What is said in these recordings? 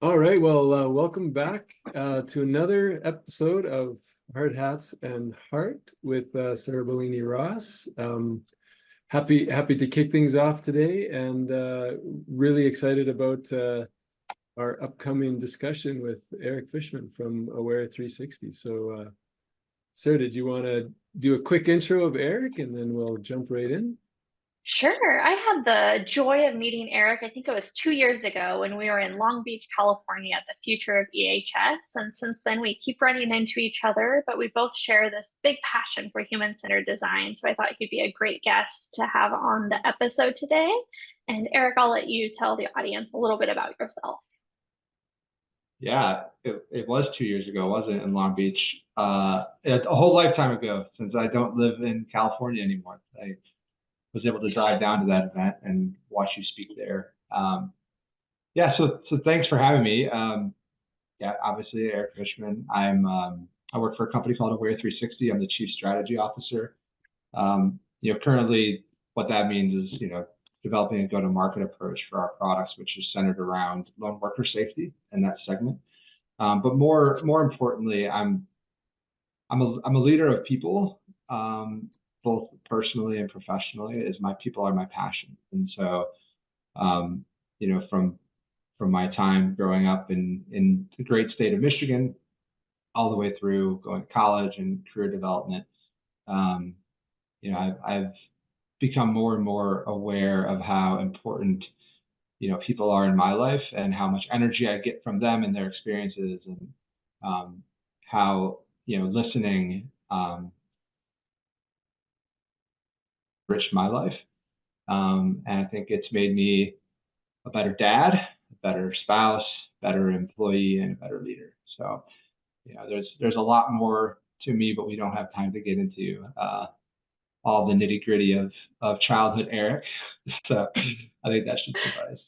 All right, well, welcome back to another episode of Hard Hats and Heart with Sarah Bellini Ross. Happy to kick things off today, and really excited about our upcoming discussion with Eric Fishman from Aware 360. So, Sarah, did you want to do a quick intro of Eric, and then we'll jump right in? Sure. I had the joy of meeting Eric, I think it was 2 years ago when we were in Long Beach, California at the Future of EH&S. And since then, we keep running into each other, but we both share this big passion for human-centered design. So I thought he'd be a great guest to have on the episode today. And Eric, I'll let you tell the audience a little bit about yourself. Yeah, it was 2 years ago, wasn't it, in Long Beach? A whole lifetime ago, since I don't live in California anymore. I was able to drive down to that event and watch you speak there. Yeah, so thanks for having me. Yeah, obviously Eric Fishman. I work for a company called Aware 360. I'm the Chief Strategy Officer. Currently what that means is developing a go-to-market approach for our products, which is centered around lone worker safety in that segment. But more importantly, I'm a leader of people. Both personally and professionally, as my people are my passion. And so, from my time growing up in the great state of Michigan, all the way through going to college and career development, I've become more and more aware of how important, people are in my life and how much energy I get from them and their experiences, and how, listening, enriched my life. And I think it's made me a better dad, a better spouse, better employee, and a better leader. So, there's a lot more to me, but we don't have time to get into all the nitty gritty of childhood Eric. So I think that should suffice.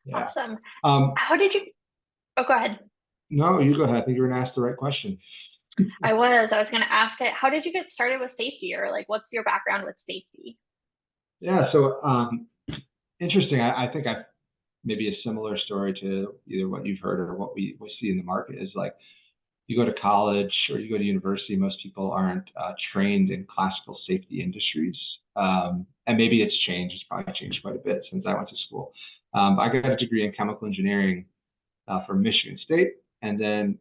Yeah. Awesome. Oh, Go ahead. No, you go ahead. I think you're going to ask the right question. I was going to ask it. How did you get started with safety, or what's your background with safety? Yeah, so interesting. I think I've maybe a similar story to either what you've heard or what we see in the market is you go to college or you go to university, most people aren't trained in classical safety industries. And maybe it's changed. It's probably changed quite a bit since I went to school. I got a degree in chemical engineering from Michigan State. And then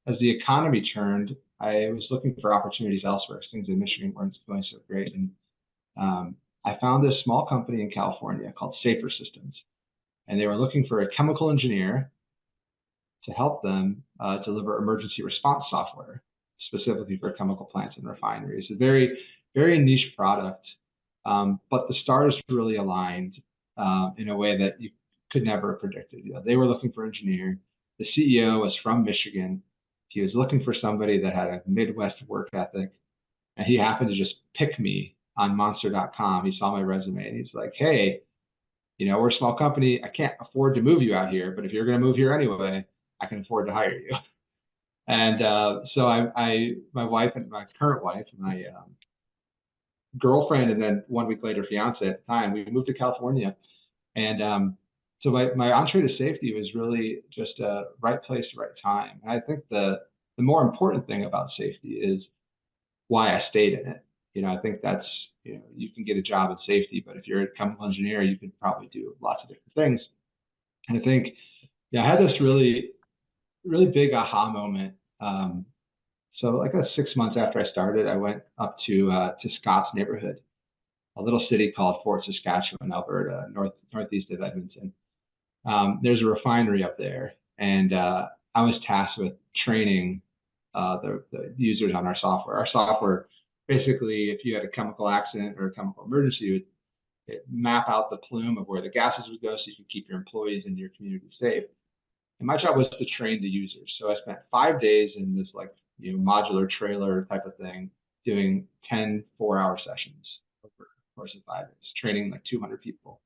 as the economy turned, I was looking for opportunities elsewhere because things in Michigan weren't going so great. And I found this small company in California called Safer Systems. And they were looking for a chemical engineer to help them deliver emergency response software, specifically for chemical plants and refineries. A very, very niche product, but the stars really aligned in a way that you could never have predicted. They were looking for an engineer. The CEO was from Michigan. He was looking for somebody that had a Midwest work ethic, and he happened to just pick me on monster.com. He saw my resume and he's like, hey, we're a small company. I can't afford to move you out here, but if you're going to move here anyway, I can afford to hire you. And so my wife and my current wife, my girlfriend, and then 1 week later, fiance at the time, we moved to California. And so my entree to safety was really just a right place, right time. And I think the more important thing about safety is why I stayed in it. I think that's, you can get a job in safety, but if you're a chemical engineer, you could probably do lots of different things. And I think, I had this really big aha moment. So like 6 months after I started, I went up to Scott's neighborhood, a little city called Fort Saskatchewan, Alberta, northeast of Edmonton. There's a refinery up there, and I was tasked with training the users on our software. Our software, basically, if you had a chemical accident or a chemical emergency, it map out the plume of where the gases would go so you can keep your employees and your community safe. And my job was to train the users. So I spent 5 days in this modular trailer type of thing, doing 10 4-hour sessions over the course of 5 days, training 200 people.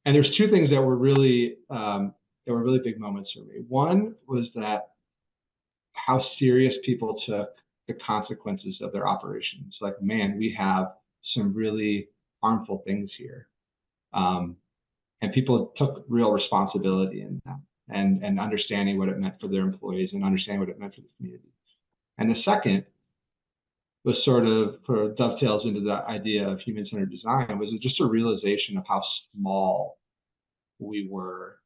And there's two things that were really big moments for me. One was that how serious people took the consequences of their operations. Man, we have some really harmful things here. And people took real responsibility in that, and understanding what it meant for their employees and understanding what it meant for the community. And the second was sort of dovetails into the idea of human-centered design, was just a realization of how small we were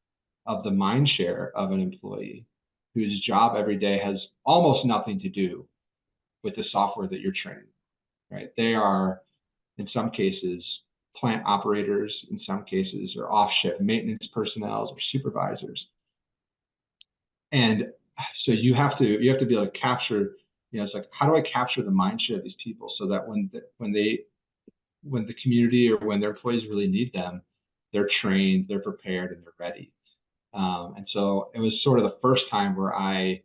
of the mind share of an employee whose job every day has almost nothing to do with the software that you're training, right? They are, in some cases, plant operators, in some cases, or off-shift maintenance personnel or supervisors. And so you have to be able to capture, it's like, how do I capture the mind share of these people so that when the community or when their employees really need them, they're trained, they're prepared, and they're ready. And so it was sort of the first time where I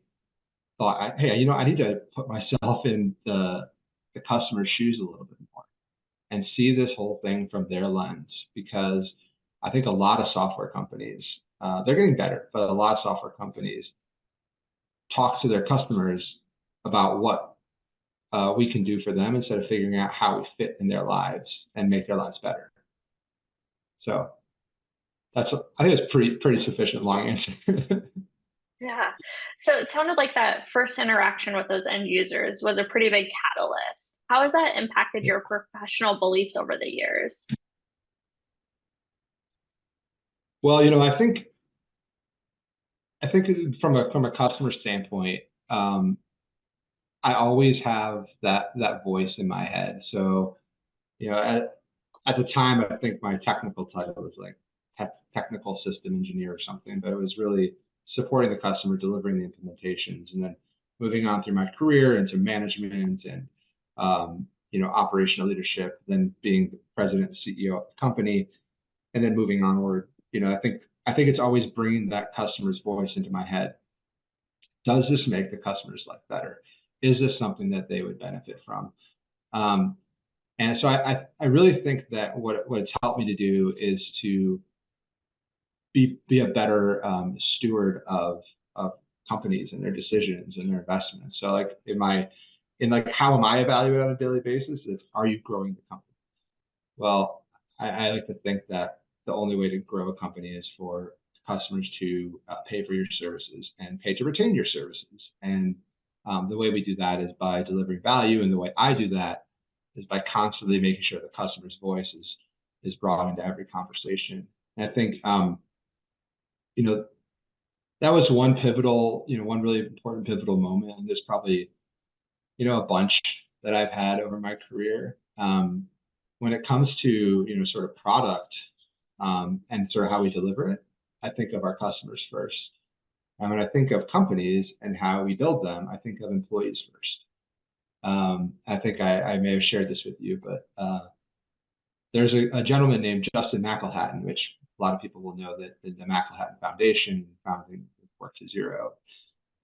thought, hey, I need to put myself in the customer's shoes a little bit more and see this whole thing from their lens, because I think a lot of software companies, they're getting better, but a lot of software companies talk to their customers about what we can do for them instead of figuring out how we fit in their lives and make their lives better. So I think it's pretty sufficient long answer. Yeah. So it sounded like that first interaction with those end users was a pretty big catalyst. How has that impacted your professional beliefs over the years? Well, I think from a customer standpoint, I always have that voice in my head. So, at the time, I think my technical title was like technical system engineer or something, but it was really supporting the customer, delivering the implementations, and then moving on through my career into management and operational leadership, then being the president and CEO of the company, and then moving onward. I think it's always bringing that customer's voice into my head. Does this make the customer's life better? Is this something that they would benefit from? And so I really think that what it's helped me to do is to be a better steward of companies and their decisions and their investments. So like how am I evaluated on a daily basis? Is, are you growing the company? Well, I like to think that the only way to grow a company is for customers to pay for your services and pay to retain your services. And the way we do that is by delivering value. And the way I do that is by constantly making sure the customer's voice is brought into every conversation. And I think, that was one really important pivotal moment. And there's probably, a bunch that I've had over my career. When it comes to, sort of product and sort of how we deliver it, I think of our customers first. And when I think of companies and how we build them, I think of employees first. I think I may have shared this with you, but there's a gentleman named Justin McElhatton, which a lot of people will know that the McElhatton Foundation founding Work to Zero.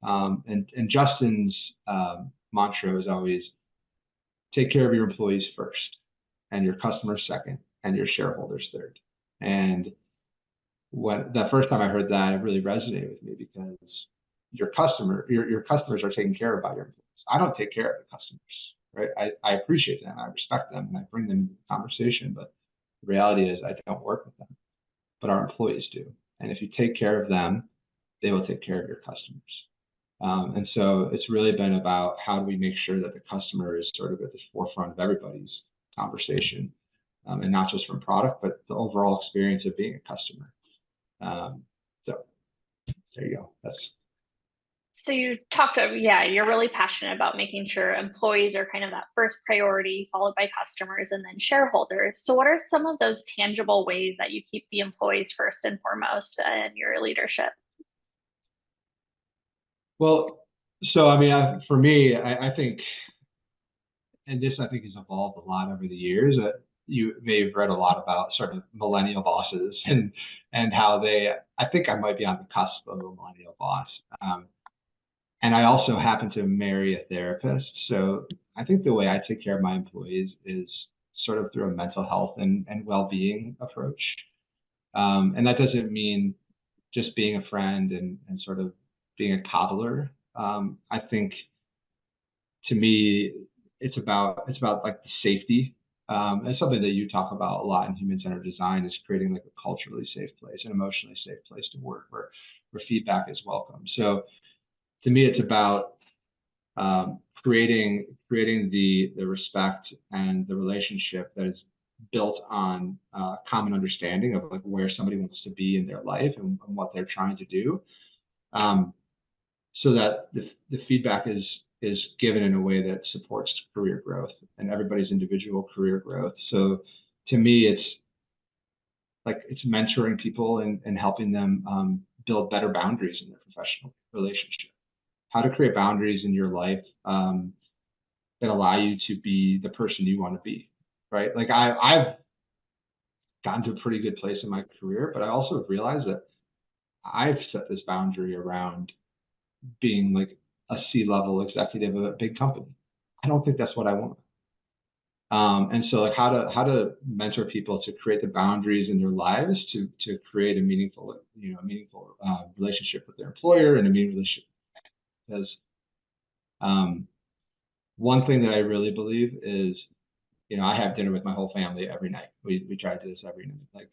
And Justin's mantra is always take care of your employees first, and your customers second, and your shareholders third. And when the first time I heard that, it really resonated with me, because your customers are taken care of by your employees. I don't take care of the customers, right? I appreciate them, I respect them, and I bring them into the conversation, but the reality is I don't work with them, but our employees do. And if you take care of them, they will take care of your customers. And so it's really been about how do we make sure that the customer is sort of at the forefront of everybody's conversation, and not just from product, but the overall experience of being a customer. So there you go. So you talked, you're really passionate about making sure employees are kind of that first priority, followed by customers and then shareholders. So what are some of those tangible ways that you keep the employees first and foremost in your leadership? Well, so I mean, for me, I think, and this I think has evolved a lot over the years. You may have read a lot about sort of millennial bosses and how I think I might be on the cusp of a millennial boss. And I also happen to marry a therapist. So I think the way I take care of my employees is sort of through a mental health and well-being approach. And that doesn't mean just being a friend and sort of being a coddler. I think, to me, it's about like the safety and something that you talk about a lot in human-centered design, is creating like a culturally safe place, an emotionally safe place to work where feedback is welcome. So to me, it's about creating the respect and the relationship that is built on common understanding of like where somebody wants to be in their life and what they're trying to do, so that the feedback is given in a way that supports career growth and everybody's individual career growth. So to me, it's mentoring people and helping them build better boundaries in their professional relationship. How to create boundaries in your life that allow you to be the person you want to be, right? Like I've gotten to a pretty good place in my career, but I also realized that I've set this boundary around being like a C-level executive of a big company. I don't think that's what I want. And so like how to mentor people to create the boundaries in their lives to create a meaningful relationship with their employer and a meaningful relationship. Because one thing that I really believe is, I have dinner with my whole family every night. We try to do this every night. Like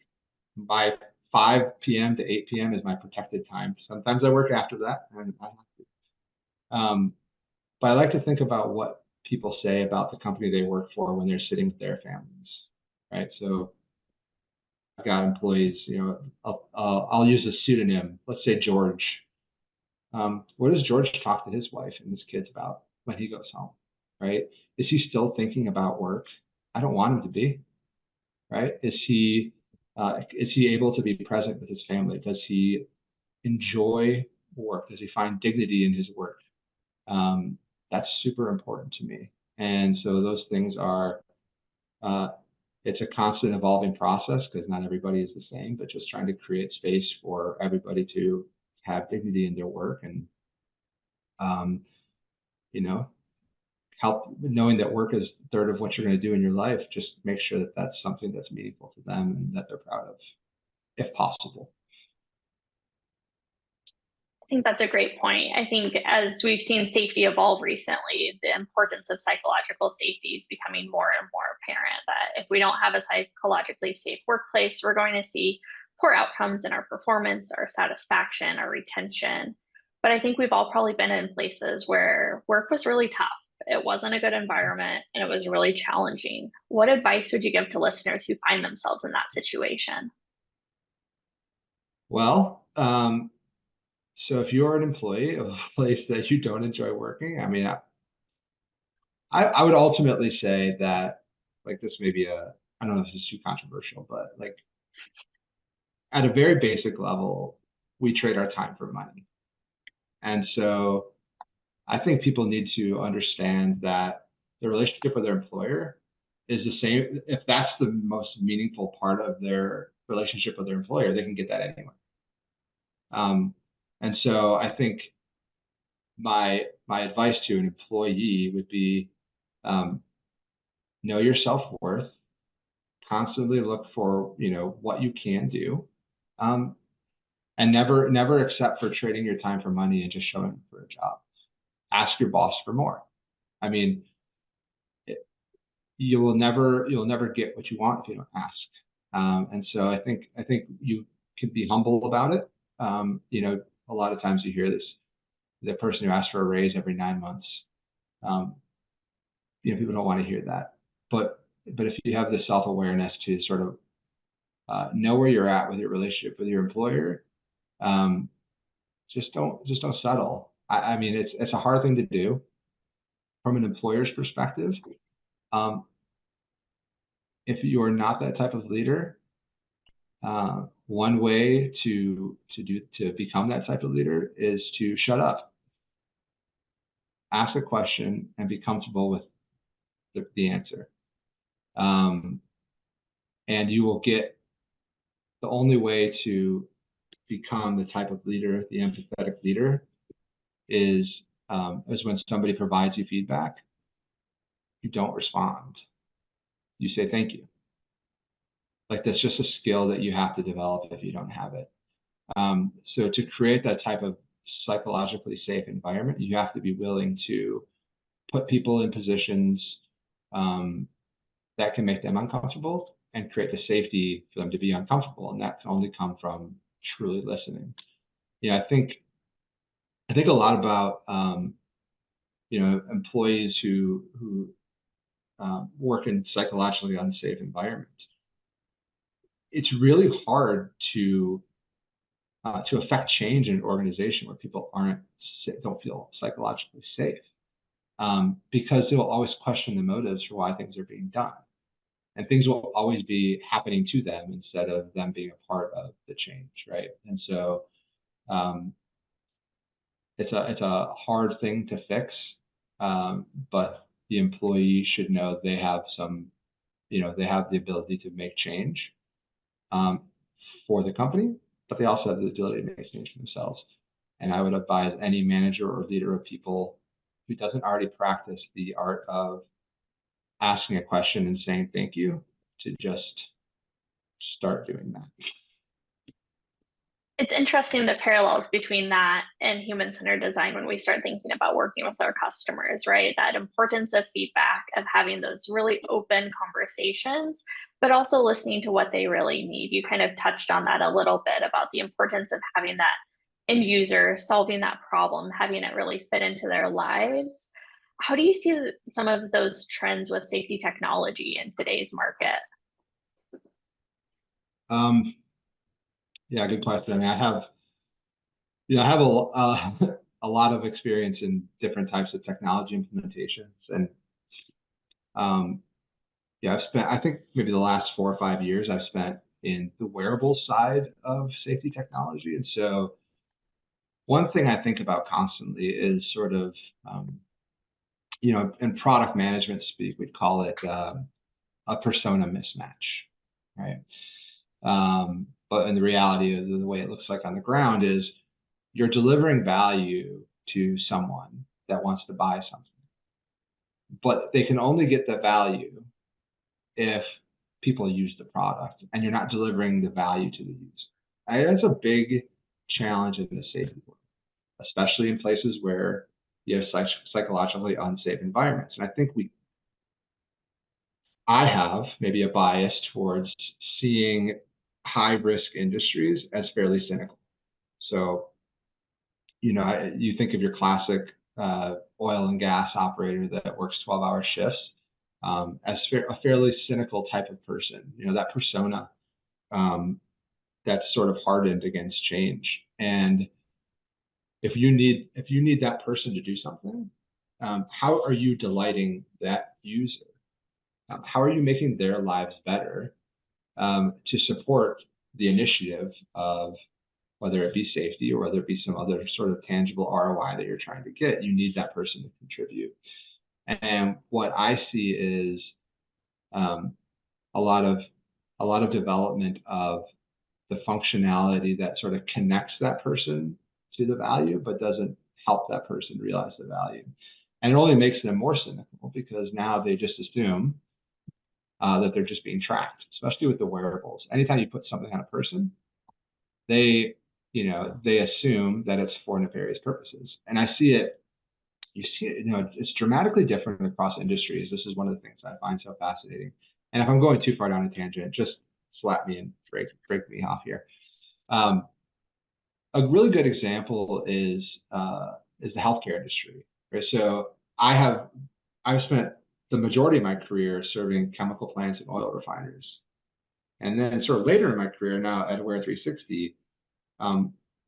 by 5 p.m. to 8 p.m. is my protected time. Sometimes I work after that, and I have to. But I like to think about what people say about the company they work for when they're sitting with their families, right? So I've got employees, I'll use a pseudonym. Let's say George. What does George talk to his wife and his kids about when he goes home, right? Is he still thinking about work? I don't want him to be, right? Is he able to be present with his family? Does he enjoy work? Does he find dignity in his work? That's super important to me. And so those things are, it's a constant evolving process because not everybody is the same, but just trying to create space for everybody to have dignity in their work and, help knowing that work is a third of what you're going to do in your life. Just make sure that that's something that's meaningful to them and that they're proud of, if possible. I think that's a great point. I think as we've seen safety evolve recently, the importance of psychological safety is becoming more and more apparent, that if we don't have a psychologically safe workplace, we're going to see poor outcomes in our performance, our satisfaction, our retention. But I think we've all probably been in places where work was really tough. It wasn't a good environment and it was really challenging. What advice would you give to listeners who find themselves in that situation? Well, so if you're an employee of a place that you don't enjoy working, I mean, I would ultimately say that, like, this may be I don't know if this is too controversial, but like at a very basic level, we trade our time for money. And so I think people need to understand that the relationship with their employer is the same. If that's the most meaningful part of their relationship with their employer, they can get that anywhere. And so I think my advice to an employee would be, know your self-worth, constantly look for, what you can do, and never accept for trading your time for money and just showing up for a job. Ask your boss for more. I mean, you'll never get what you want if you don't ask. And so I think you can be humble about it. A lot of times you hear this, the person who asks for a raise every 9 months. People don't want to hear that. But if you have the self-awareness to sort of know where you're at with your relationship with your employer, just don't settle. I mean, it's a hard thing to do from an employer's perspective. If you are not that type of leader, one way to become that type of leader is to shut up, ask a question, and be comfortable with the answer. And you will get, the only way to become the type of leader, the empathetic leader, is when somebody provides you feedback, you don't respond. You say thank you. Like, that's just a skill that you have to develop if you don't have it. So to create that type of psychologically safe environment, you have to be willing to put people in positions that can make them uncomfortable and create the safety for them to be uncomfortable. And that can only come from truly listening. I think a lot about employees who work in psychologically unsafe environments. It's really hard to affect change in an organization where people don't feel psychologically safe, because they will always question the motives for why things are being done, and things will always be happening to them instead of them being a part of the change, right? And so it's a hard thing to fix, but the employee should know they have they have the ability to make change for the company, but they also have the ability to make change for themselves. And I would advise any manager or leader of people who doesn't already practice the art of asking a question and saying thank you to just start doing that. It's interesting the parallels between that and human-centered design when we start thinking about working with our customers, right? That importance of feedback, of having those really open conversations, but also listening to what they really need. You kind of touched on that a little bit about the importance of having that end user solving that problem, having it really fit into their lives. How do you see some of those trends with safety technology in today's market? Yeah, good question. I mean, I have a lot of experience in different types of technology implementations, and I've spent, I think maybe the last 4 or 5 years I've spent in the wearable side of safety technology. And so one thing I think about constantly is sort of, in product management speak, we'd call it a persona mismatch, right? But in the reality of the way it looks like on the ground is you're delivering value to someone that wants to buy something, but they can only get the value if people use the product, and you're not delivering the value to the user. That's a big challenge in the safety world, especially in places where you have psychologically unsafe environments. And I think I have maybe a bias towards seeing high-risk industries as fairly cynical. So, you think of your classic oil and gas operator that works 12-hour shifts as a fairly cynical type of person. That persona that's sort of hardened against change. And if you need that person to do something, how are you delighting that user? How are you making their lives better to support the initiative of whether it be safety or whether it be some other sort of tangible ROI that you're trying to get? You need that person to contribute. And what I see is a lot of development of the functionality that sort of connects that person to the value, but doesn't help that person realize the value. And it only makes them more cynical because now they just assume that they're just being tracked, especially with the wearables. Anytime you put something on a person, they assume that it's for nefarious purposes. And I see it, it's dramatically different across industries. This is one of the things I find so fascinating. And if I'm going too far down a tangent, just slap me and break me off here. A really good example is the healthcare industry. Right? So I've spent the majority of my career serving chemical plants and oil refineries. And then sort of later in my career now at Aware 360,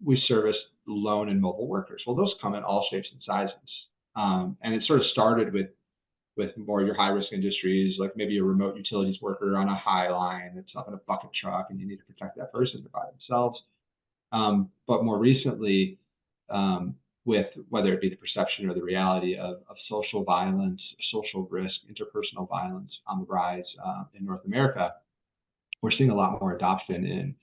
we service lone and mobile workers. Well, those come in all shapes and sizes. And it sort of started with more your high-risk industries, like maybe a remote utilities worker on a high line that's up in a bucket truck and you need to protect that person by themselves. But more recently, with whether it be the perception or the reality of social violence, social risk, interpersonal violence on the rise in North America, we're seeing a lot more adoption in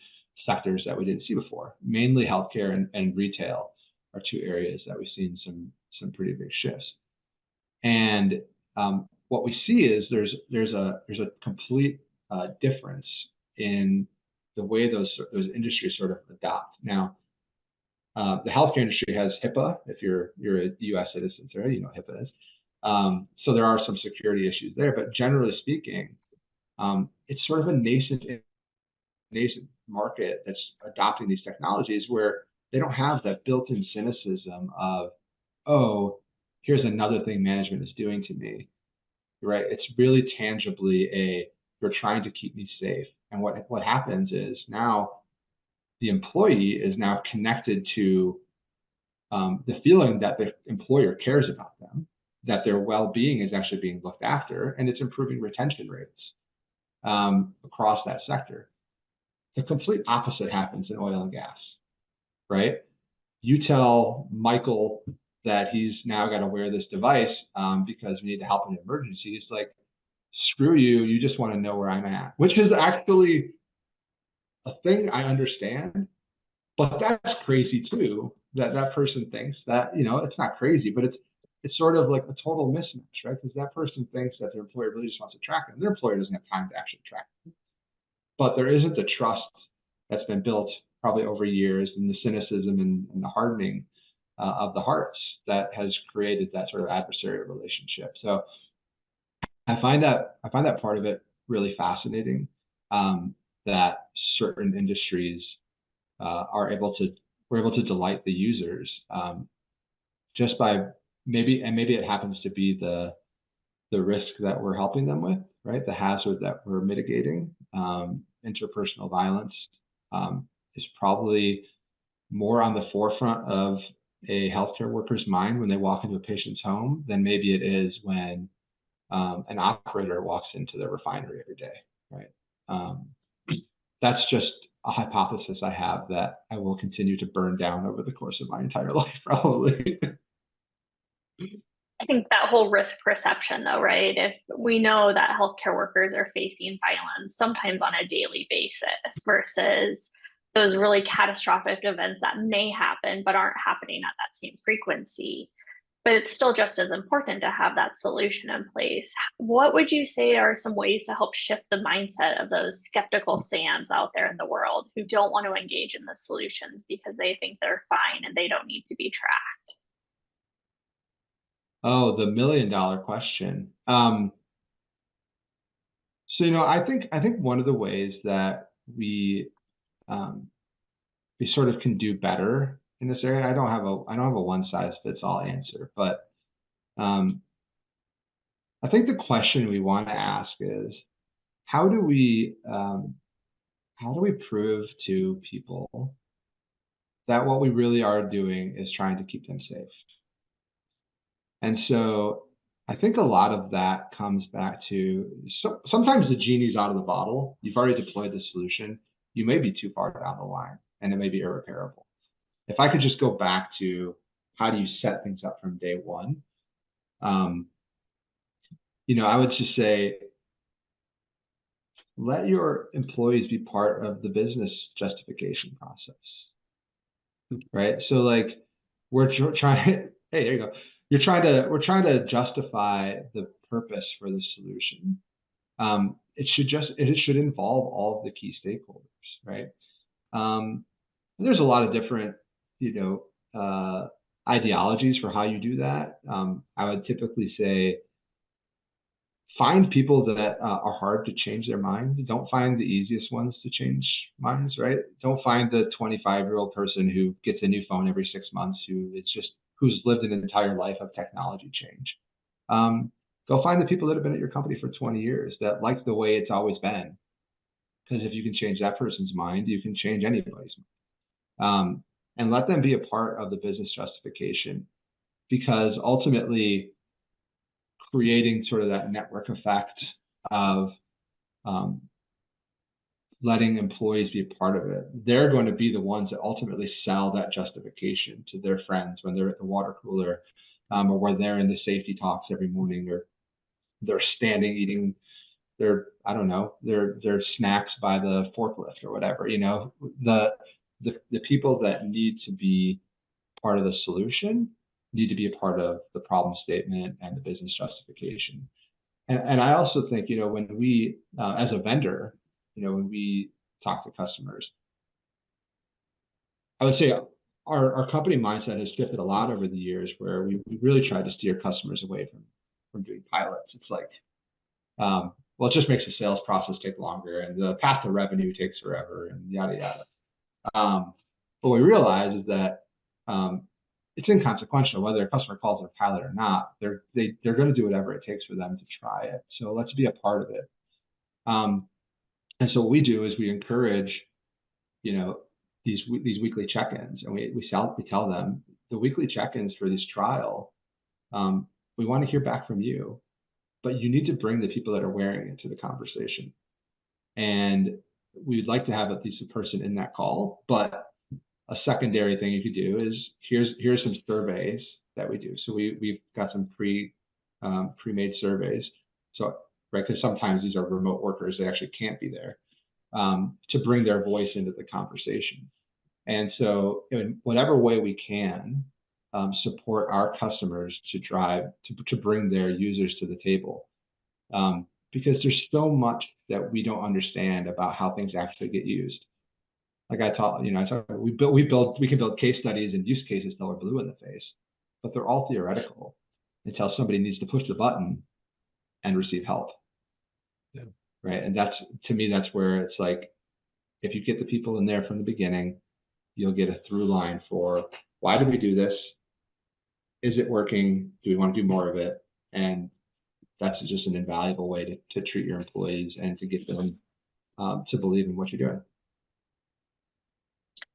sectors that we didn't see before. Mainly healthcare and retail are two areas that we've seen some pretty big shifts. And what we see is there's a complete difference in the way those industries sort of adopt. Now, the healthcare industry has HIPAA. If you're a U.S. citizen, you know what HIPAA is. So there are some security issues there, but generally speaking, it's sort of a nascent market that's adopting these technologies where they don't have that built-in cynicism of, oh, here's another thing management is doing to me, right? It's really tangibly you're trying to keep me safe. And what happens is now the employee is now connected to the feeling that the employer cares about them, that their well-being is actually being looked after, and it's improving retention rates across that sector. The complete opposite happens in oil and gas, right? You tell Michael that he's now got to wear this device because we need to help in an emergency. He's like, screw you, you just want to know where I'm at, which is actually a thing I understand, but that's crazy too, that person thinks that, it's not crazy, but it's sort of like a total mismatch, right? Because that person thinks that their employer really just wants to track them. Their employer doesn't have time to actually track them. But there isn't the trust that's been built probably over years, and the cynicism and the hardening of the hearts that has created that sort of adversarial relationship. So I find that part of it really fascinating, that certain industries we're able to delight the users just by maybe it happens to be the risk that we're helping them with, right? The hazard that we're mitigating. Interpersonal violence is probably more on the forefront of a healthcare worker's mind when they walk into a patient's home than maybe it is when an operator walks into the refinery every day, right? That's just a hypothesis I have that I will continue to burn down over the course of my entire life, probably. I think that whole risk perception, though, right? If we know that healthcare workers are facing violence sometimes on a daily basis versus those really catastrophic events that may happen but aren't happening at that same frequency, but it's still just as important to have that solution in place. What would you say are some ways to help shift the mindset of those skeptical Sams out there in the world who don't want to engage in the solutions because they think they're fine and they don't need to be tracked? Oh, the $1 million question. So, I think one of the ways that we sort of can do better in this area, I don't have a one size fits all answer, but I think the question we want to ask is, how do we prove to people that what we really are doing is trying to keep them safe? And so I think a lot of that comes back to, sometimes the genie's out of the bottle. You've already deployed the solution. You may be too far down the line, and it may be irreparable. If I could just go back to how do you set things up from day one, I would just say, let your employees be part of the business justification process, right? So like we're trying, hey, there you go. We're trying to justify the purpose for the solution. It should involve all of the key stakeholders, right? There's a lot of different, ideologies for how you do that. I would typically say, find people that are hard to change their minds. Don't find the easiest ones to change minds, right? Don't find the 25-year-old person who gets a new phone every 6 months, who's lived an entire life of technology change. Go find the people that have been at your company for 20 years that like the way it's always been. Because if you can change that person's mind, you can change anybody's mind. And let them be a part of the business justification, because ultimately creating sort of that network effect of letting employees be a part of it, they're going to be the ones that ultimately sell that justification to their friends when they're at the water cooler, or when they're in the safety talks every morning, or they're standing eating their snacks by the forklift or whatever. The people that need to be part of the solution need to be a part of the problem statement and the business justification. And I also think, when we, as a vendor, when we talk to customers, I would say our company mindset has shifted a lot over the years, where we really try to steer customers away from doing pilots. It's like, well, it just makes the sales process take longer, and the path to revenue takes forever, and yada yada. But what we realize is that it's inconsequential whether a customer calls it a pilot or not. They're going to do whatever it takes for them to try it. So let's be a part of it. And so what we do is we encourage, these weekly check-ins, and we tell them the weekly check-ins for this trial. We want to hear back from you, but you need to bring the people that are wearing it to the conversation. And we'd like to have at least a person in that call, but a secondary thing you could do is here's some surveys that we do. So we've got some pre-made surveys. So, right, because sometimes these are remote workers, they actually can't be there, to bring their voice into the conversation. And so in whatever way we can, support our customers to bring their users to the table. Because there's so much that we don't understand about how things actually get used. Like we can build case studies and use cases till we're blue in the face, but they're all theoretical until somebody needs to push the button and receive help. Yeah. Right. And to me, that's where it's like, if you get the people in there from the beginning, you'll get a through line for why do we do this? Is it working? Do we want to do more of it? And that's just an invaluable way to treat your employees and to get them to believe in what you're doing.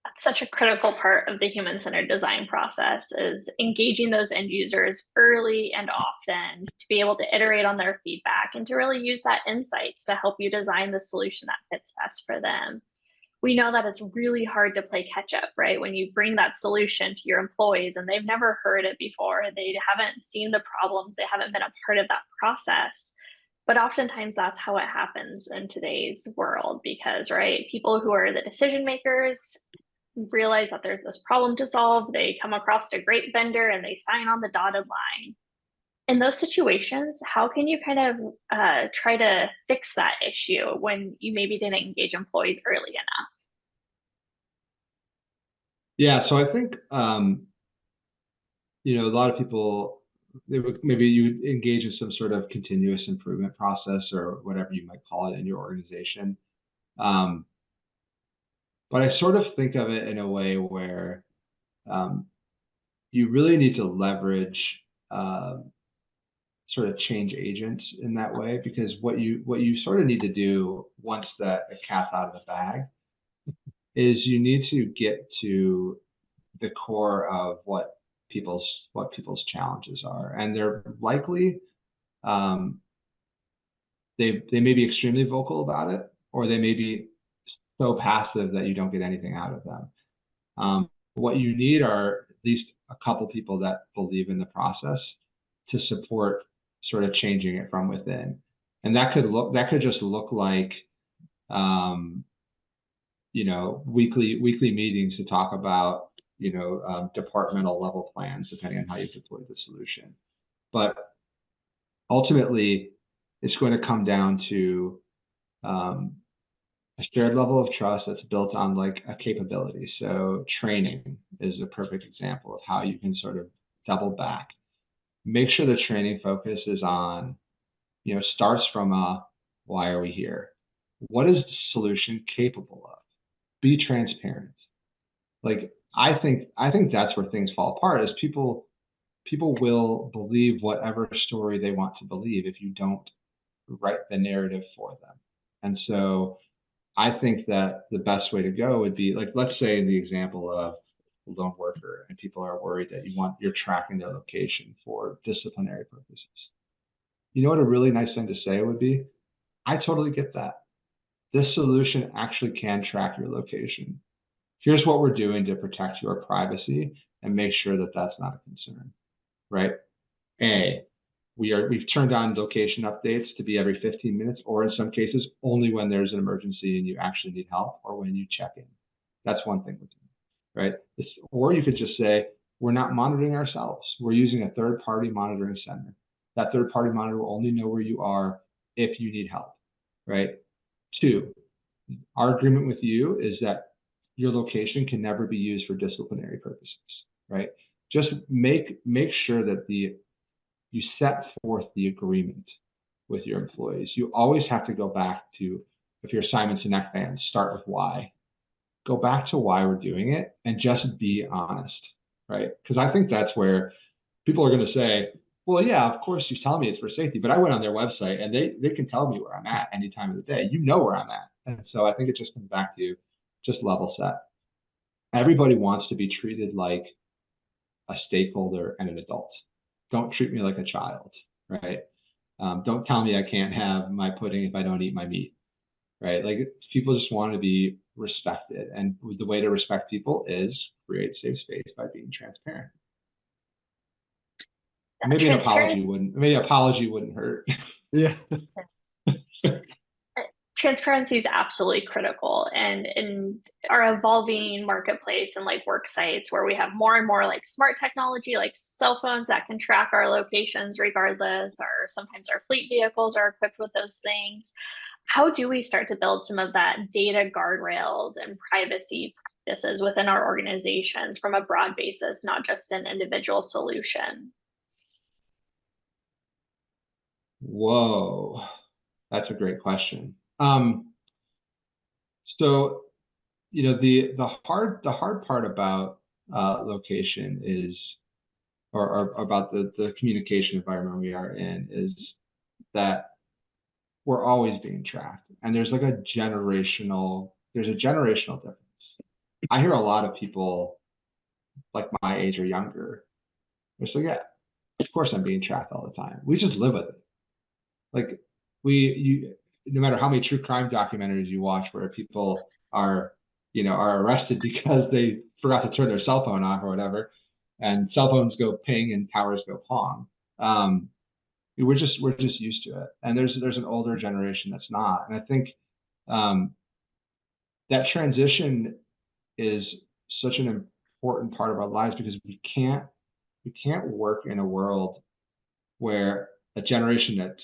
That's such a critical part of the human-centered design process, is engaging those end users early and often to be able to iterate on their feedback and to really use that insights to help you design the solution that fits best for them. We know that it's really hard to play catch up, right? When you bring that solution to your employees and they've never heard it before, they haven't seen the problems, they haven't been a part of that process. But oftentimes that's how it happens in today's world, because, right, people who are the decision makers realize that there's this problem to solve, they come across a great vendor and they sign on the dotted line. In those situations, how can you kind of try to fix that issue when you maybe didn't engage employees early enough? Yeah, so I think a lot of people, maybe you engage in some sort of continuous improvement process or whatever you might call it in your organization. But I sort of think of it in a way where you really need to leverage sort of change agents in that way, because what you sort of need to do once the cat's out of the bag is you need to get to the core of what people's challenges are, and they're likely they may be extremely vocal about it, or they may be so passive that you don't get anything out of them. What you need are at least a couple people that believe in the process to support sort of changing it from within. And that could just look like weekly meetings to talk about departmental level plans, depending on how you deploy the solution. But ultimately, it's going to come down to a shared level of trust that's built on like a capability. So training is a perfect example of how you can sort of double back. Make sure the training focus is on, starts from why are we here? What is the solution capable of? Be transparent. Like, I think that's where things fall apart, is people will believe whatever story they want to believe if you don't write the narrative for them. And so I think that the best way to go would be, like, let's say in the example of a lone worker, and people are worried that you're tracking their location for disciplinary purposes. You know what a really nice thing to say would be? I totally get that. This solution actually can track your location. Here's what we're doing to protect your privacy and make sure that that's not a concern, right? We've turned on location updates to be every 15 minutes, or in some cases, only when there's an emergency and you actually need help, or when you check in. That's one thing we're doing, right? Or you could just say, we're not monitoring ourselves. We're using a third-party monitoring center. That third-party monitor will only know where you are if you need help, right? 2, our agreement with you is that your location can never be used for disciplinary purposes, right? Just make sure that you set forth the agreement with your employees. You always have to go back to, if you're a Simon Sinek fan, start with why. Go back to why we're doing it and just be honest, right? Because I think that's where people are going to say, well, yeah, of course you're telling me it's for safety, but I went on their website and they can tell me where I'm at any time of the day. You know where I'm at. And so I think it just comes back to just level set. Everybody wants to be treated like a stakeholder and an adult. Don't treat me like a child, right? Don't tell me I can't have my pudding if I don't eat my meat, right? Like, people just want to be respected. And the way to respect people is create safe space by being transparent. Maybe an apology wouldn't hurt. Yeah. Transparency is absolutely critical, and in our evolving marketplace and like work sites where we have more and more like smart technology, like cell phones that can track our locations regardless, or sometimes our fleet vehicles are equipped with those things. How do we start to build some of that data guardrails and privacy practices within our organizations from a broad basis, not just an individual solution? Whoa, that's a great question. So, the hard part about location is, or about the communication environment we are in, is that we're always being tracked, and there's a generational difference. I hear a lot of people like my age or younger, they're like, yeah, of course I'm being tracked all the time. We just live with it. Like, no matter how many true crime documentaries you watch where people are arrested because they forgot to turn their cell phone off or whatever, and cell phones go ping and towers go pong. We're just used to it. And there's an older generation that's not. And I think that transition is such an important part of our lives, because we can't work in a world where a generation that's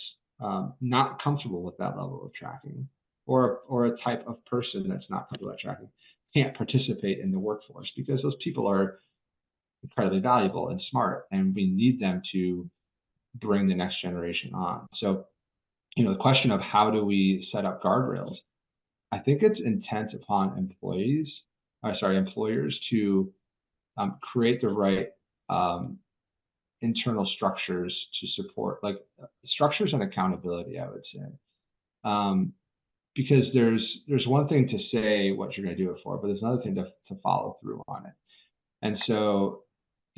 not comfortable with that level of tracking, or a type of person that's not comfortable with tracking, can't participate in the workforce, because those people are incredibly valuable and smart, and we need them to bring the next generation on. So, the question of how do we set up guardrails, I think it's intent upon employers to create the right internal structures to support, like structures and accountability, I would say. Because there's one thing to say what you're going to do it for, but there's another thing to follow through on it. And so,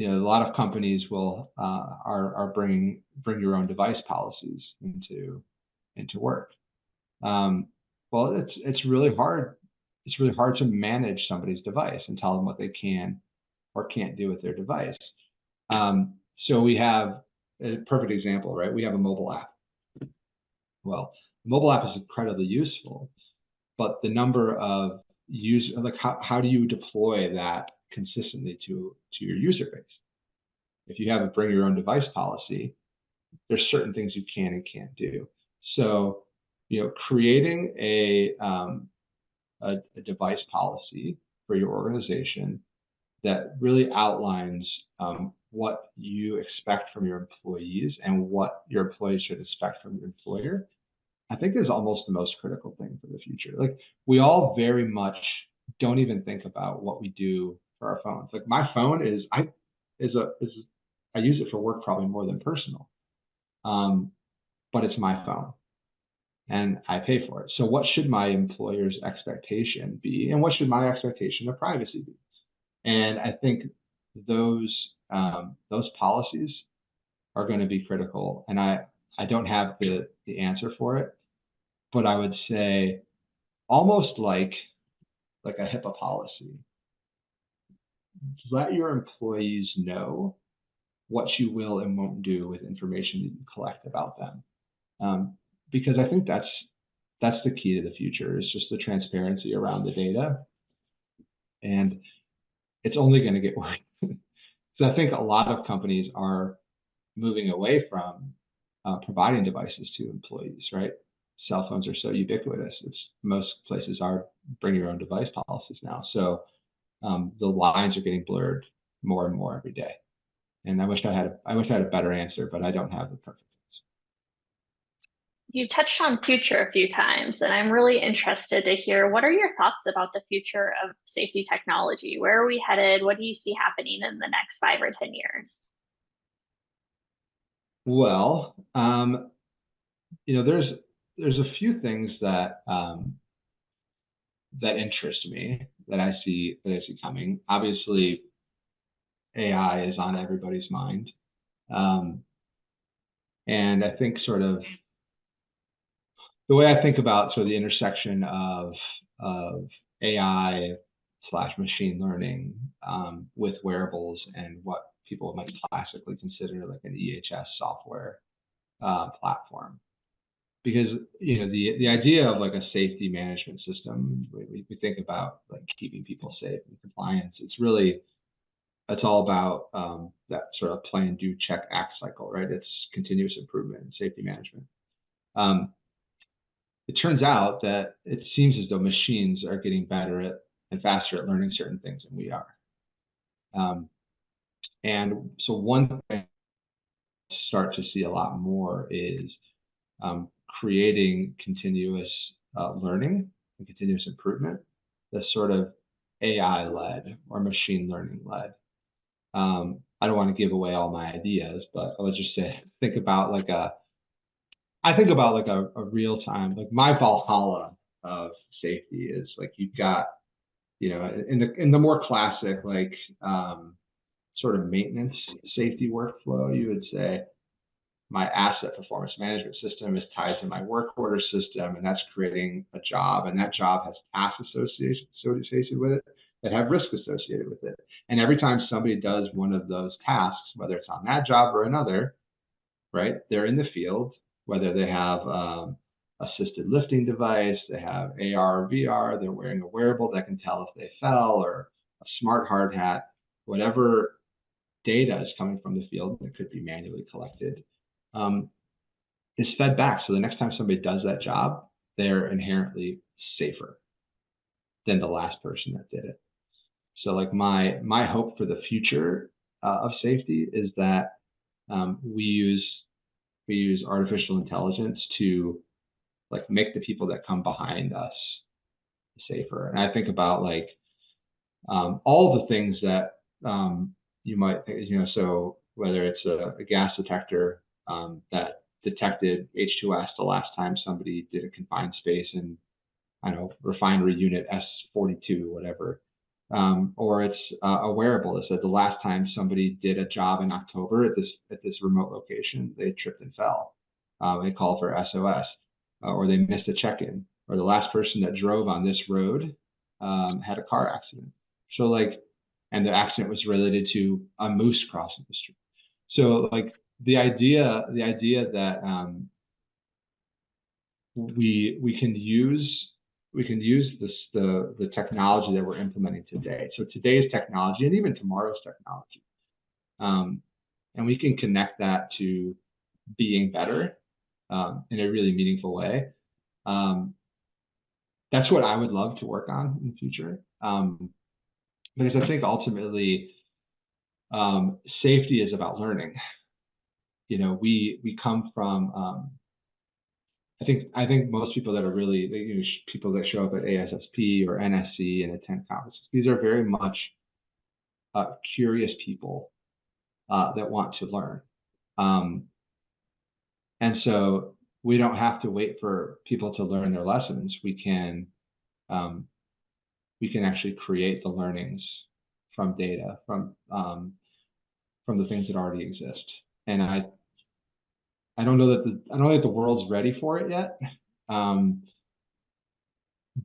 a lot of companies will are bring your own device policies into work. Well, it's really hard. It's really hard to manage somebody's device and tell them what they can or can't do with their device. So we have a perfect example, right? We have a mobile app. Well, the mobile app is incredibly useful, but the number of users, like how do you deploy that consistently to your user base? If you have a bring your own device policy, there's certain things you can and can't do. So, creating a device policy for your organization that really outlines what you expect from your employees and what your employees should expect from your employer, I think is almost the most critical thing for the future. Like, we all very much don't even think about what we do for our phones. Like, my phone I use it for work probably more than personal, but it's my phone and I pay for it. So what should my employer's expectation be, and what should my expectation of privacy be? And I think those policies are going to be critical. And I don't have the answer for it, but I would say almost like a HIPAA policy. Let your employees know what you will and won't do with information that you collect about them. Because I think that's the key to the future, is just the transparency around the data. And it's only going to get worse. So I think a lot of companies are moving away from providing devices to employees, right? Cell phones are so ubiquitous. Most places are bring your own device policies now. So the lines are getting blurred more and more every day. And I wish I had a better answer, but I don't have the perfect You touched on future a few times, and I'm really interested to hear what are your thoughts about the future of safety technology? Where are we headed? What do you see happening in the next 5 or 10 years? Well, there's a few things that that interest me that I see coming. Obviously, AI is on everybody's mind, and I think sort of the way I think about sort of the intersection of AI slash machine learning with wearables and what people might classically consider like an EH&S software platform. Because the idea of like a safety management system, we think about like keeping people safe and compliance. It's all about that sort of plan, do, check, act cycle, right? It's continuous improvement and safety management. It turns out that it seems as though machines are getting better at and faster at learning certain things than we are. And so one thing I start to see a lot more is creating continuous learning and continuous improvement that's sort of AI-led or machine learning-led. I don't want to give away all my ideas, but I would just say, I think about like a real time, like my Valhalla of safety is like you've got, in the more classic, like sort of maintenance safety workflow, you would say my asset performance management system is tied to my work order system, and that's creating a job, and that job has tasks associated with it that have risk associated with it. And every time somebody does one of those tasks, whether it's on that job or another, right, they're in the field, whether they have assisted lifting device, they have AR or VR, they're wearing a wearable that can tell if they fell, or a smart hard hat, whatever data is coming from the field that could be manually collected, is fed back. So the next time somebody does that job, they're inherently safer than the last person that did it. So like my hope for the future of safety is that we use artificial intelligence to like make the people that come behind us safer. And I think about like all the things that you might, so whether it's a gas detector that detected H2S the last time somebody did a confined space in, I don't know, refinery unit S42, whatever, or it's a wearable that said the last time somebody did a job in October at this remote location, they tripped and fell. They called for SOS, or they missed a check-in, or the last person that drove on this road had a car accident. So like, and the accident was related to a moose crossing the street. So like the idea that we can use the technology that we're implementing today. So today's technology and even tomorrow's technology, and we can connect that to being better in a really meaningful way. That's what I would love to work on in the future. Because I think ultimately safety is about learning. We come from I think most people that are really people that show up at ASSP or NSC and attend conferences, these are very much curious people that want to learn. And so we don't have to wait for people to learn their lessons. We can actually create the learnings from data, from the things that already exist. And I don't know that the world's ready for it yet,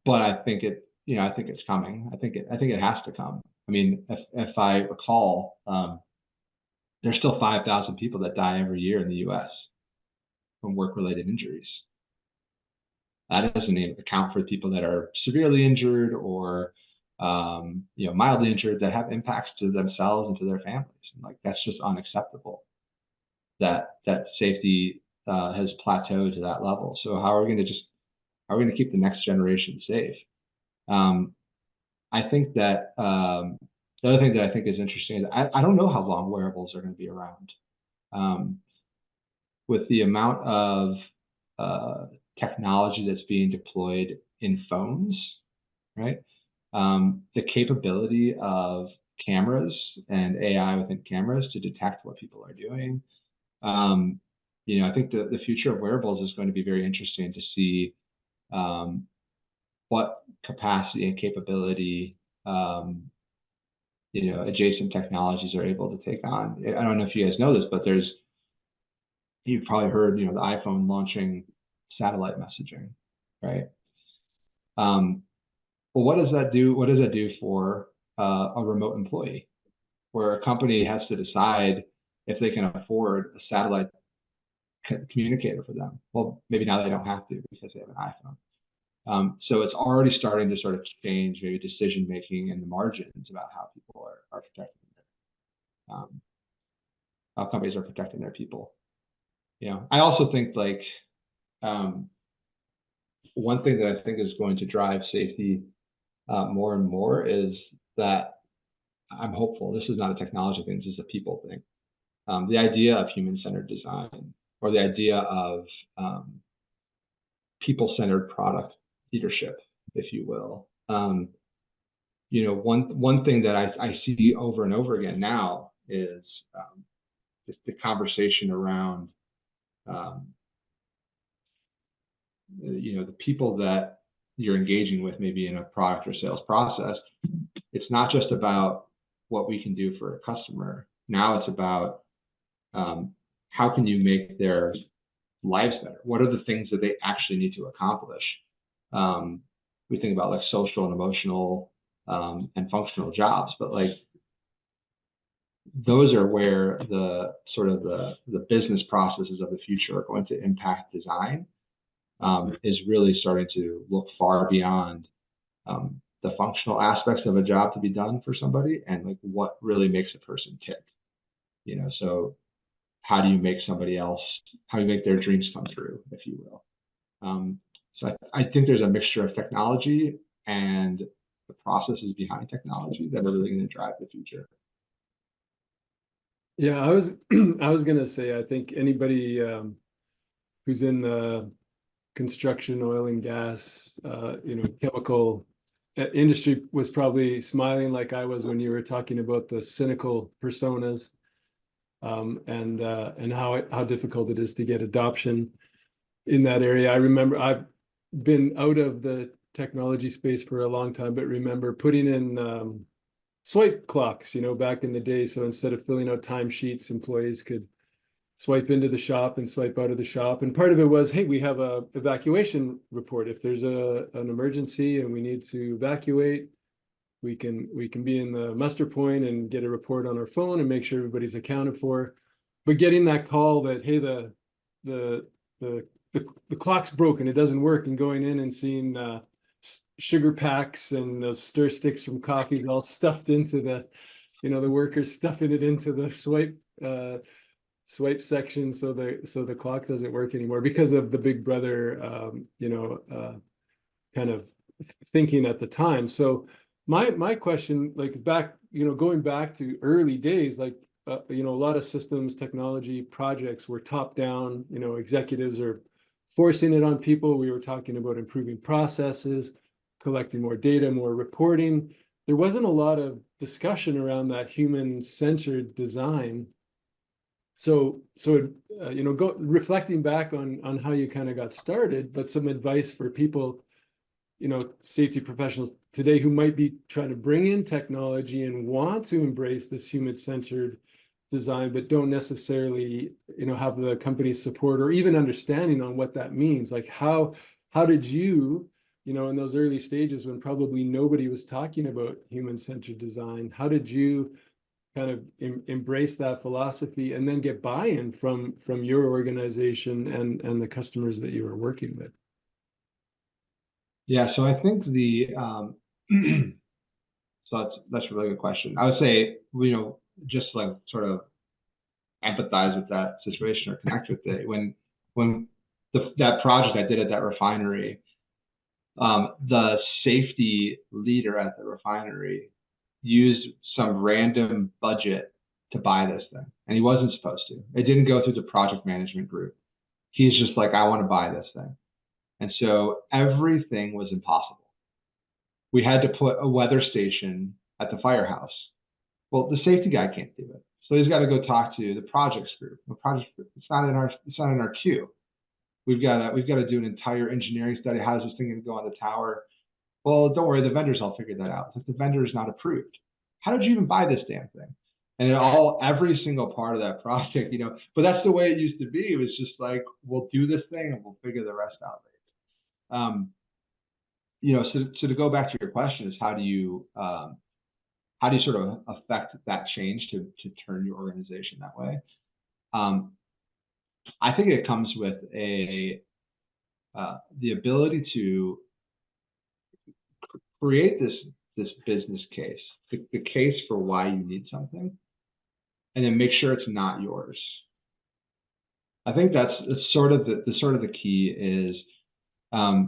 but I think it's coming. I think it has to come. I mean, if I recall, there's still 5,000 people that die every year in the U.S. from work-related injuries. That doesn't even account for people that are severely injured or mildly injured that have impacts to themselves and to their families. And like that's just unacceptable. That safety has plateaued to that level. So how are we going to keep the next generation safe? I think that the other thing that I think is interesting is I don't know how long wearables are going to be around. With the amount of technology that's being deployed in phones, right? The capability of cameras and AI within cameras to detect what people are doing. I think the future of wearables is going to be very interesting to see what capacity and capability adjacent technologies are able to take on. I don't know if you guys know this, but you've probably heard, the iPhone launching satellite messaging, right? Well, what does that do? What does that do for a remote employee, where a company has to decide if they can afford a satellite communicator for them? Well, maybe now they don't have to because they have an iPhone. So it's already starting to sort of change maybe decision making and the margins about how people are protecting how companies are protecting their people. I also think one thing that I think is going to drive safety more and more is that I'm hopeful. This is not a technology thing. This is a people thing. The idea of human-centered design, or the idea of people-centered product leadership, if you will. One thing that I see over and over again now is just the conversation around the people that you're engaging with, maybe in a product or sales process. It's not just about what we can do for a customer. Now it's about how can you make their lives better? What are the things that they actually need to accomplish? We think about social and emotional and functional jobs, but those are where the business processes of the future are going to impact design. Is really starting to look far beyond the functional aspects of a job to be done for somebody, and what really makes a person tick. So how do you make their dreams come true, if you will? So I think there's a mixture of technology and the processes behind technology that are really going to drive the future. Yeah, I was going to say, I think anybody who's in the construction, oil and gas, chemical industry was probably smiling like I was when you were talking about the cynical personas, and how difficult it is to get adoption in that area. I remember I've been out of the technology space for a long time, but remember putting in swipe clocks, back in the day. So instead of filling out timesheets, employees could swipe into the shop and swipe out of the shop. And part of it was, hey, we have a evacuation report. If there's an emergency and we need to evacuate, we can be in the muster point and get a report on our phone and make sure everybody's accounted for. But getting that call that, hey, the clock's broken, it doesn't work, and going in and seeing sugar packs and those stir sticks from coffees all stuffed into the workers stuffing it into the swipe section, so the clock doesn't work anymore because of the big brother kind of thinking at the time. So my question, going back to early days, a lot of systems technology projects were top down. Executives are forcing it on people. We were talking about improving processes, collecting more data, more reporting. There wasn't a lot of discussion around that human-centered design. So reflecting back on how you kind of got started, but some advice for people, safety professionals today who might be trying to bring in technology and want to embrace this human-centered design, but don't necessarily, have the company's support or even understanding on what that means. How did you, in those early stages when probably nobody was talking about human-centered design, how did you kind of embrace that philosophy and then get buy-in from your organization and the customers that you were working with? Yeah, so I think so that's a really good question. I would say, just sort of empathize with that situation or connect with it. When that project I did at that refinery, the safety leader at the refinery used some random budget to buy this thing, and he wasn't supposed to. It didn't go through the project management group. he's just like, I want to buy this thing. And so everything was impossible. We had to put a weather station at the firehouse. Well, the safety guy can't do it. So he's got to go talk to the projects group. The project group, it's not in our queue. We've got to do an entire engineering study. How is this thing going to go on the tower? Well, don't worry, the vendors all figured that out. If the vendor is not approved, how did you even buy this damn thing? And every single part of that project, but that's the way it used to be. It was just like, we'll do this thing and we'll figure the rest out later. So to go back to your question is how do you sort of affect that change to turn your organization that way? I think it comes with the ability to create this business case, the case for why you need something, and then make sure it's not yours. I think that's sort of the key is a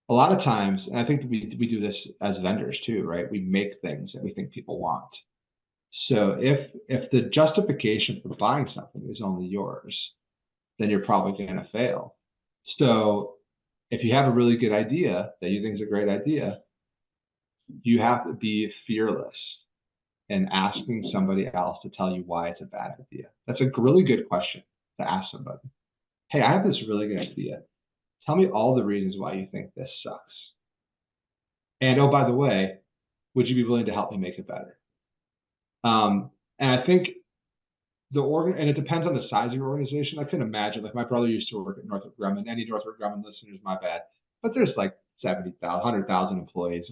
lot of times, and I think we do this as vendors too, right? We make things that we think people want. So if the justification for buying something is only yours, then you're probably going to fail. So if you have a really good idea that you think is a great idea, you have to be fearless in asking somebody else to tell you why it's a bad idea. That's a really good question to ask somebody. Hey, I have this really good idea. Tell me all the reasons why you think this sucks. And oh, by the way, would you be willing to help me make it better? And I think and it depends on the size of your organization. I can imagine, like my brother used to work at Northrop Grumman. Any Northrop Grumman listeners, my bad. But there's like 70,000, 100,000 employees.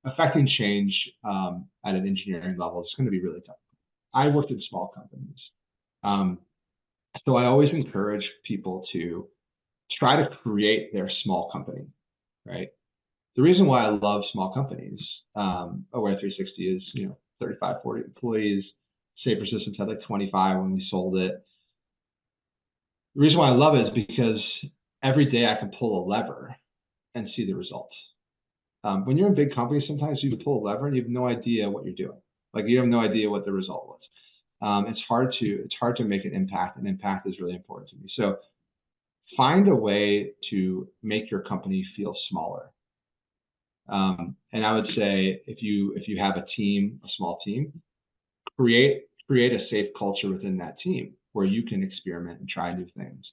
Affecting change at an engineering level is going to be really tough. I worked in small companies. So I always encourage people to try to create their small company, right? The reason why I love small companies, Aware 360 is, 35, 40 employees. Safer Systems had like 25 when we sold it. The reason why I love it is because every day I can pull a lever and see the results. When you're in big companies, sometimes you can pull a lever and you have no idea what you're doing. Like you have no idea what the result was. It's hard to make an impact, and impact is really important to me. So find a way to make your company feel smaller. And I would say if you have a small team, create a safe culture within that team where you can experiment and try new things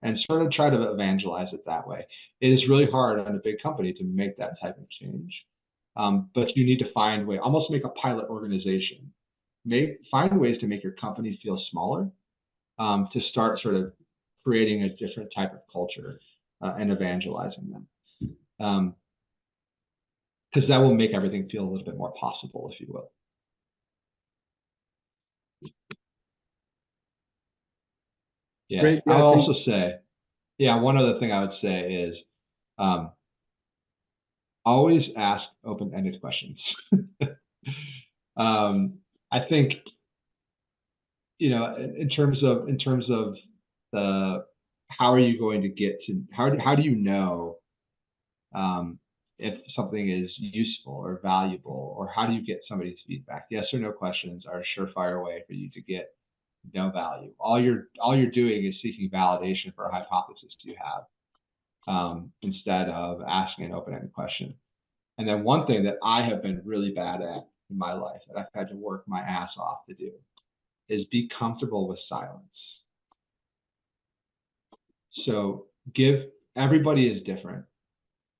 and sort of try to evangelize it that way. It is really hard on a big company to make that type of change. But you need to find almost make a pilot organization. Find ways to make your company feel smaller, to start sort of creating a different type of culture and evangelizing them. Because that will make everything feel a little bit more possible, if you will. Yeah, Great. I'll also say, one other thing I would say is always ask open-ended questions. I think, in terms of the how are you going to get to how do you know if something is useful or valuable, or how do you get somebody's feedback? Yes or no questions are a surefire way for you to get no value. All you're doing is seeking validation for a hypothesis you have, instead of asking an open-ended question. And then one thing that I have been really bad at in my life that I've had to work my ass off to do is be comfortable with silence. So everybody is different.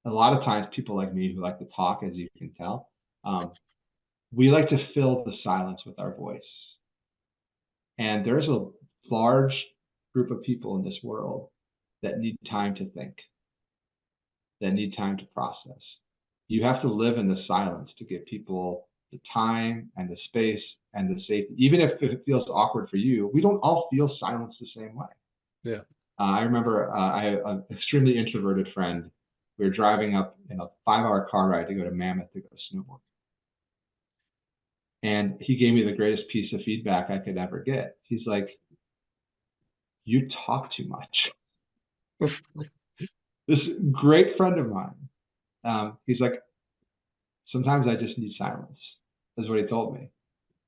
A lot of times people like me who like to talk, as you can tell, we like to fill the silence with our voice. And there's a large group of people in this world that need time to think, that need time to process. You have to live in the silence to give people the time and the space and the safety. Even if it feels awkward for you, we don't all feel silence the same way. Yeah. I remember I have an extremely introverted friend. We were driving up in a 5-hour car ride to go to Mammoth to go snowboard. And he gave me the greatest piece of feedback I could ever get. He's like, you talk too much. This great friend of mine, he's like, sometimes I just need silence, is what he told me.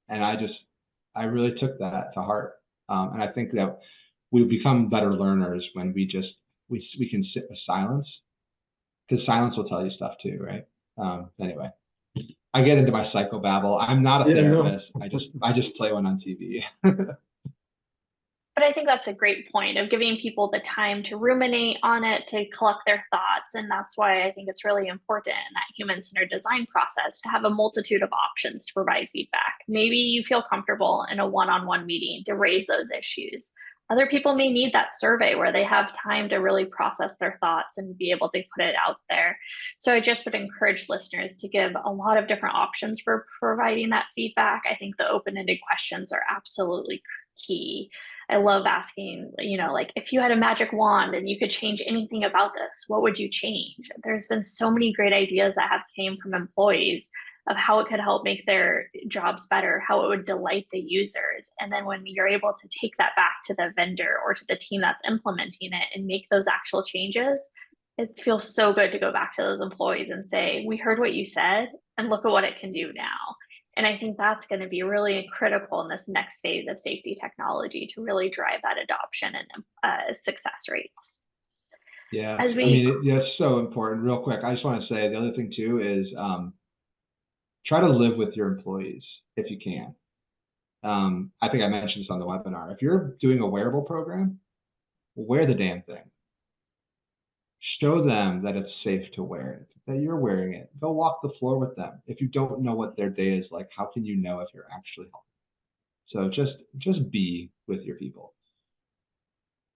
And I really took that to heart. And I think that we become better learners when we can sit with silence, because silence will tell you stuff too, right? Anyway, I get into my psychobabble. I'm not a therapist. No. I just play one on TV. But I think that's a great point of giving people the time to ruminate on it, to collect their thoughts. And that's why I think it's really important in that human-centered design process to have a multitude of options to provide feedback. Maybe you feel comfortable in a one-on-one meeting to raise those issues. Other people may need that survey where they have time to really process their thoughts and be able to put it out there. So I just would encourage listeners to give a lot of different options for providing that feedback. I think the open-ended questions are absolutely key. I love asking, like, if you had a magic wand and you could change anything about this, what would you change? There's been so many great ideas that have came from employees of how it could help make their jobs better, how it would delight the users. And then when you're able to take that back to the vendor or to the team that's implementing it and make those actual changes, it feels so good to go back to those employees and say, we heard what you said and look at what it can do now. And I think that's going to be really critical in this next phase of safety technology to really drive that adoption and success rates. Yeah, it's so important. Real quick, I just want to say the other thing too is try to live with your employees if you can. I think I mentioned this on the webinar. If you're doing a wearable program, wear the damn thing. Show them that it's safe to wear it, that you're wearing it. Go walk the floor with them. If you don't know what their day is like, how can you know if you're actually helping? So just be with your people.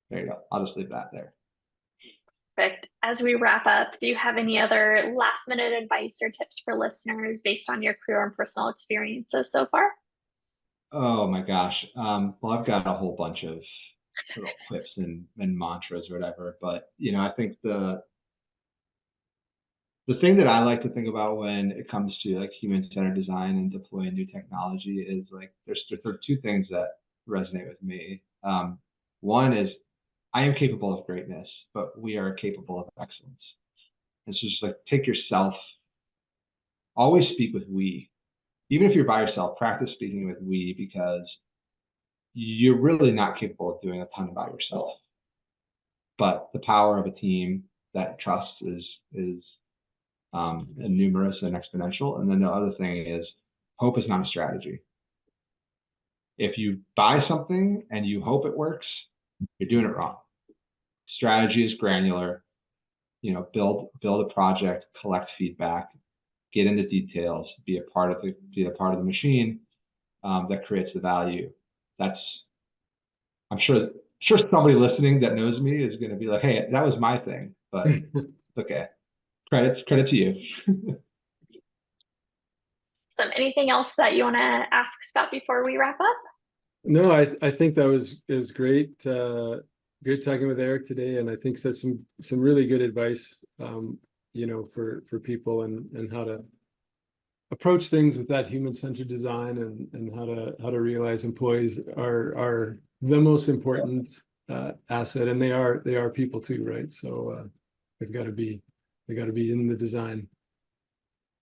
There you go. I'll just leave that there. Perfect. As we wrap up, do you have any other last minute advice or tips for listeners based on your career and personal experiences so far? Oh my gosh. Well, I've got a whole bunch of little quips and mantras or whatever, but I think the thing that I like to think about when it comes to like human-centered design and deploying new technology is like there's two things that resonate with me. One is I am capable of greatness, but we are capable of excellence. And so just like take yourself, always speak with we. Even if you're by yourself, practice speaking with we, because you're really not capable of doing a ton by yourself. But the power of a team that trusts is numerous and exponential. And then the other thing is hope is not a strategy. If you buy something and you hope it works, you're doing it wrong. Strategy is granular. Build a project, collect feedback, get into details, be a part of the machine that creates the value. I'm sure somebody listening that knows me is going to be like, hey, that was my thing, but okay. Credit to you. So anything else that you want to ask Scott before we wrap up? No, I think that was great. Great talking with Eric today, and I think that's some really good advice, for people and how to approach things with that human-centered design and how to realize employees are the most important asset, and they are people too, right? So they got to be in the design.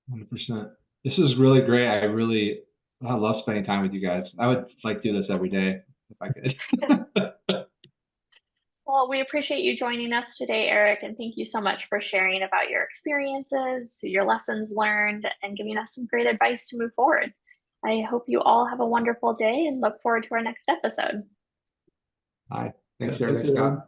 100%. This is really great. I love spending time with you guys. I would like to do this every day if I could. Well, we appreciate you joining us today, Eric, and thank you so much for sharing about your experiences, your lessons learned, and giving us some great advice to move forward. I hope you all have a wonderful day and look forward to our next episode. Hi. Thanks, Eric.